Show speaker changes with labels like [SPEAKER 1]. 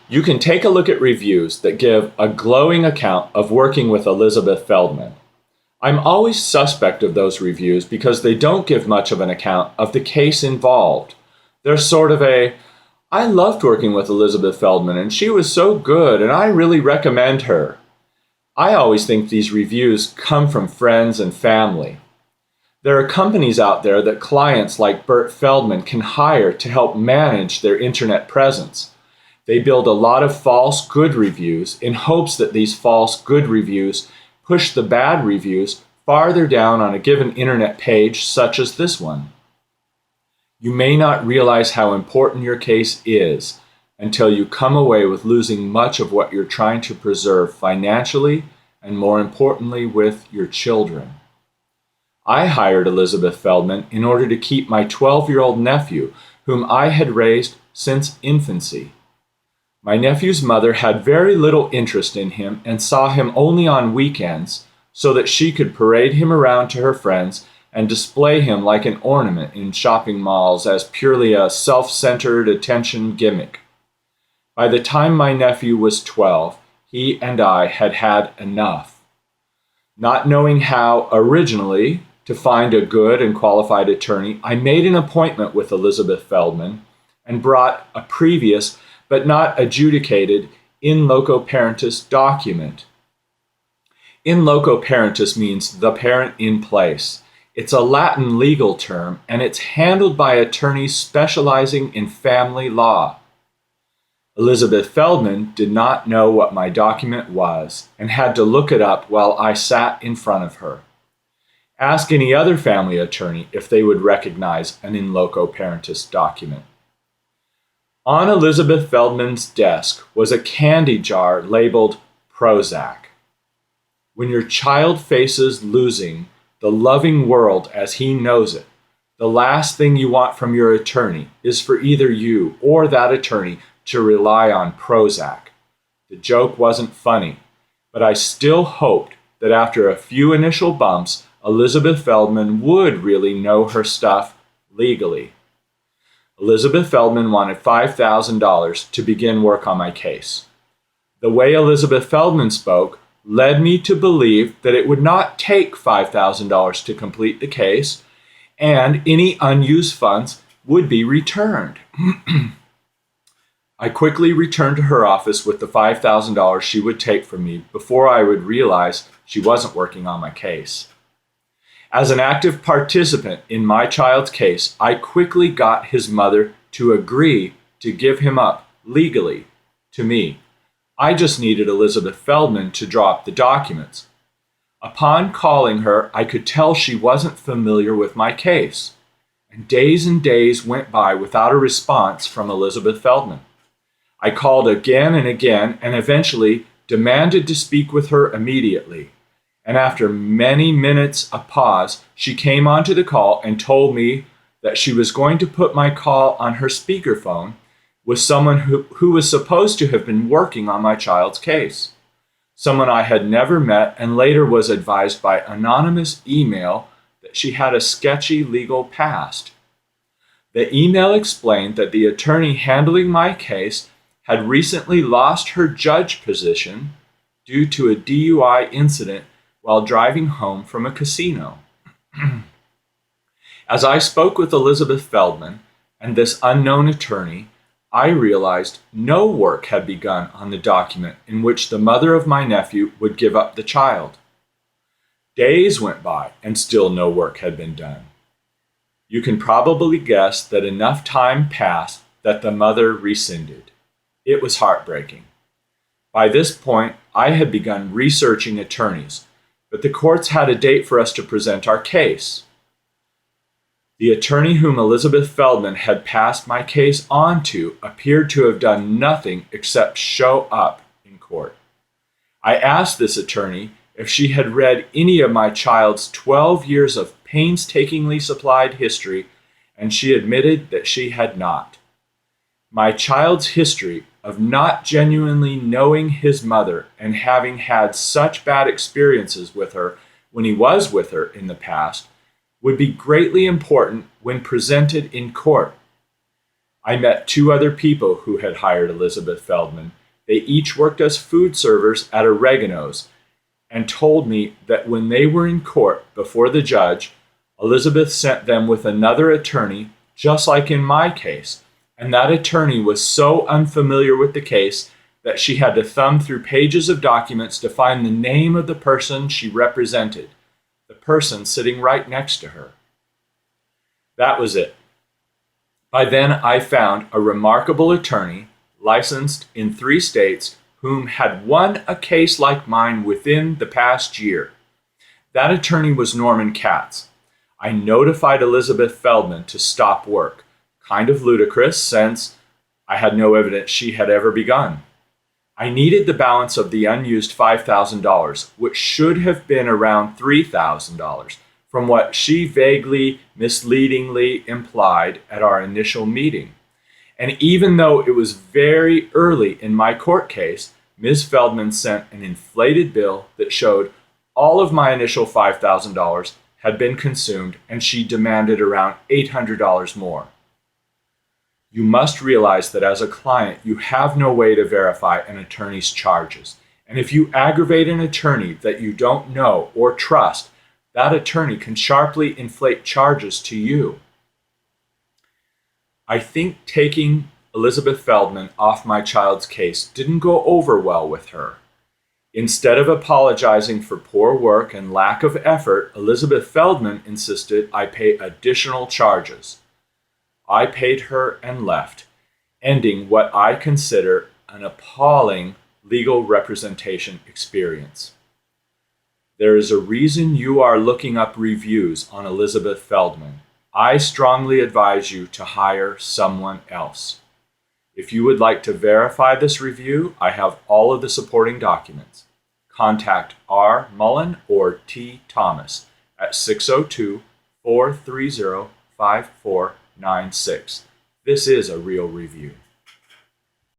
[SPEAKER 1] You can take a look at reviews that give a glowing account of working with Elizabeth Feldman. I'm always suspect of those reviews because they don't give much of an account of the case involved. They're sort of I loved working with Elizabeth Feldman and she was so good and I really recommend her. I always think these reviews come from friends and family. There are companies out there that clients like Burt Feldman can hire to help manage their internet presence. They build a lot of false good reviews in hopes that these false good reviews push the bad reviews farther down on a given internet page such as this one. You may not realize how important your case is until you come away with losing much of what you're trying to preserve financially and, more importantly, with your children. I hired Elizabeth Feldman in order to keep my 12-year-old nephew, whom I had raised since infancy. My nephew's mother had very little interest in him and saw him only on weekends so that she could parade him around to her friends and display him like an ornament in shopping malls as purely a self-centered attention gimmick. By the time my nephew was 12, he and I had had enough. Not knowing how, originally, to find a good and qualified attorney, I made an appointment with Elizabeth Feldman and brought a previous but not adjudicated in loco parentis document. In loco parentis means the parent in place. It's a Latin legal term, and it's handled by attorneys specializing in family law. Elizabeth Feldman did not know what my document was and had to look it up while I sat in front of her. Ask any other family attorney if they would recognize an in loco parentis document. On Elizabeth Feldman's desk was a candy jar labeled Prozac. When your child faces losing the loving world as he knows it, the last thing you want from your attorney is for either you or that attorney to rely on Prozac. The joke wasn't funny, but I still hoped that after a few initial bumps, Elizabeth Feldman would really know her stuff legally. Elizabeth Feldman wanted $5,000 to begin work on my case. The way Elizabeth Feldman spoke led me to believe that it would not take $5,000 to complete the case, and any unused funds would be returned. I quickly returned to her office with the $5,000 she would take from me before I would realize she wasn't working on my case. As an active participant in my child's case, I quickly got his mother to agree to give him up legally to me. I just needed Elizabeth Feldman to draw up the documents. Upon calling her, I could tell she wasn't familiar with my case, and days went by without a response from Elizabeth Feldman. I called again and again and eventually demanded to speak with her immediately. And after many minutes of pause, she came onto the call and told me that she was going to put my call on her speakerphone with someone who was supposed to have been working on my child's case, someone I had never met and later was advised by anonymous email that she had a sketchy legal past. The email explained that the attorney handling my case had recently lost her judge position due to a DUI incident while driving home from a casino. As I spoke with Elizabeth Feldman and this unknown attorney, I realized no work had begun on the document in which the mother of my nephew would give up the child. Days went by and still no work had been done. You can probably guess that enough time passed that the mother rescinded. It was heartbreaking. By this point, I had begun researching attorneys, but the courts had a date for us to present our case. The attorney whom Elizabeth Feldman had passed my case on to appeared to have done nothing except show up in court. I asked this attorney if she had read any of my child's 12 years of painstakingly supplied history, and she admitted that she had not. My child's history of not genuinely knowing his mother and having had such bad experiences with her when he was with her in the past would be greatly important when presented in court. I met two other people who had hired Elizabeth Feldman. They each worked as food servers at Oregano's and told me that when they were in court before the judge, Elizabeth sent them with another attorney, just like in my case, and that attorney was so unfamiliar with the case that she had to thumb through pages of documents to find the name of the person she represented, the person sitting right next to her. That was it. By then, I found a remarkable attorney, licensed in 3 states, whom had won a case like mine within the past year. That attorney was Norman Katz. I notified Elizabeth Feldman to stop work, kind of ludicrous since I had no evidence she had ever begun. I needed the balance of the unused $5,000, which should have been around $3,000, from what she vaguely, misleadingly implied at our initial meeting. And even though it was very early in my court case, Ms. Feldman sent an inflated bill that showed all of my initial $5,000 had been consumed, and she demanded around $800 more. You must realize that as a client, you have no way to verify an attorney's charges. And if you aggravate an attorney that you don't know or trust, that attorney can sharply inflate charges to you. I think taking Elizabeth Feldman off my child's case didn't go over well with her. Instead of apologizing for poor work and lack of effort, Elizabeth Feldman insisted I pay additional charges. I paid her and left, ending what I consider an appalling legal representation experience. There is a reason you are looking up reviews on Elizabeth Feldman. I strongly advise you to hire someone else. If you would like to verify this review, I have all of the supporting documents. Contact R. Mullen or T. Thomas at 602-430-5496. This is a real review.